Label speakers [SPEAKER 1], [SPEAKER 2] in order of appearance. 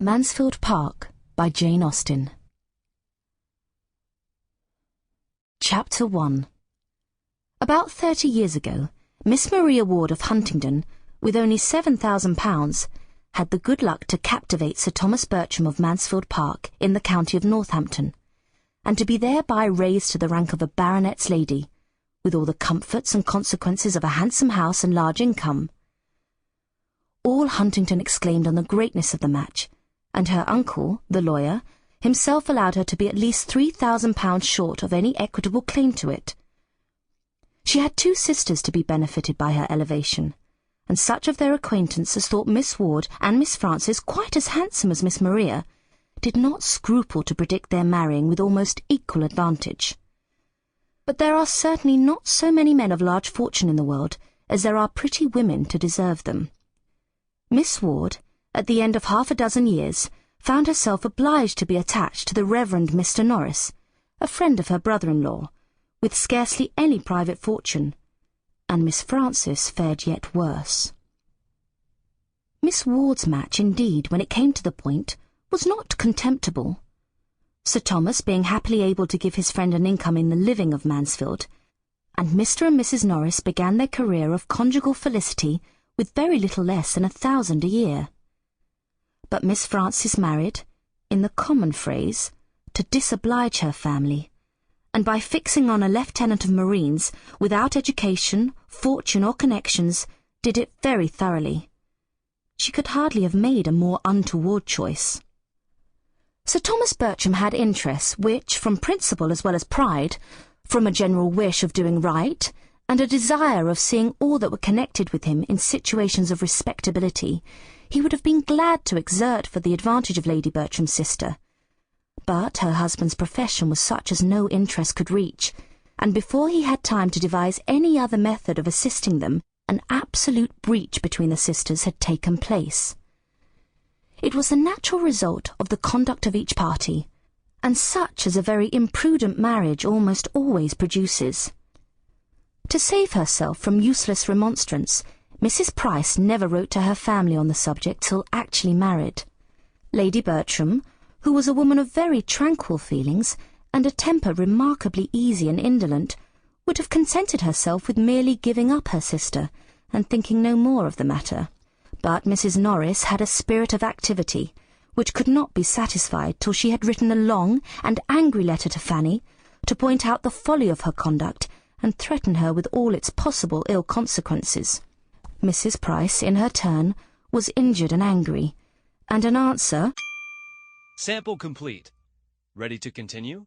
[SPEAKER 1] Mansfield Park by Jane Austen. Chapter 1. About 30 years ago, Miss Maria Ward of Huntingdon, with only £7,000, had the good luck to captivate Sir Thomas Bertram of Mansfield Park in the county of Northampton, and to be thereby raised to the rank of a baronet's lady, with all the comforts and consequences of a handsome house and large income. All Huntingdon exclaimed on the greatness of the match, and her uncle, the lawyer, himself allowed her to be at least £3,000 short of any equitable claim to it. She had 2 sisters to be benefited by her elevation, and such of their acquaintance as thought Miss Ward and Miss Frances quite as handsome as Miss Maria did not scruple to predict their marrying with almost equal advantage. But there are certainly not so many men of large fortune in the world as there are pretty women to deserve them. Miss Ward, at the end of half a dozen years, found herself obliged to be attached to the Reverend Mr. Norris, a friend of her brother-in-law, with scarcely any private fortune, and Miss Frances fared yet worse. Miss Ward's match, indeed, when it came to the point, was not contemptible. Sir Thomas being happily able to give his friend an income in the living of Mansfield, and Mr. and Mrs. Norris began their career of conjugal felicity with very little less than £1,000 a year. But Miss Frances married, in the common phrase, to disoblige her family, and by fixing on a lieutenant of marines, without education, fortune, or connections, did it very thoroughly. She could hardly have made a more untoward choice. Sir Thomas Bertram had interests which, from principle as well as pride, from a general wish of doing right, and a desire of seeing all that were connected with him in situations of respectability, he would have been glad to exert for the advantage of Lady Bertram's sister. But her husband's profession was such as no interest could reach, and before he had time to devise any other method of assisting them, an absolute breach between the sisters had taken place. It was the natural result of the conduct of each party, and such as a very imprudent marriage almost always produces. To save herself from useless remonstrance, Mrs. Price never wrote to her family on the subject till actually married. Lady Bertram, who was a woman of very tranquil feelings, and a temper remarkably easy and indolent, would have contented herself with merely giving up her sister, and thinking no more of the matter. But Mrs. Norris had a spirit of activity, which could not be satisfied till she had written a long and angry letter to Fanny, to point out the folly of her conduct, and threaten her with all its possible ill consequences. Mrs. Price, in her turn, was injured and angry, and an answer,
[SPEAKER 2] "Sample complete. Ready to continue?"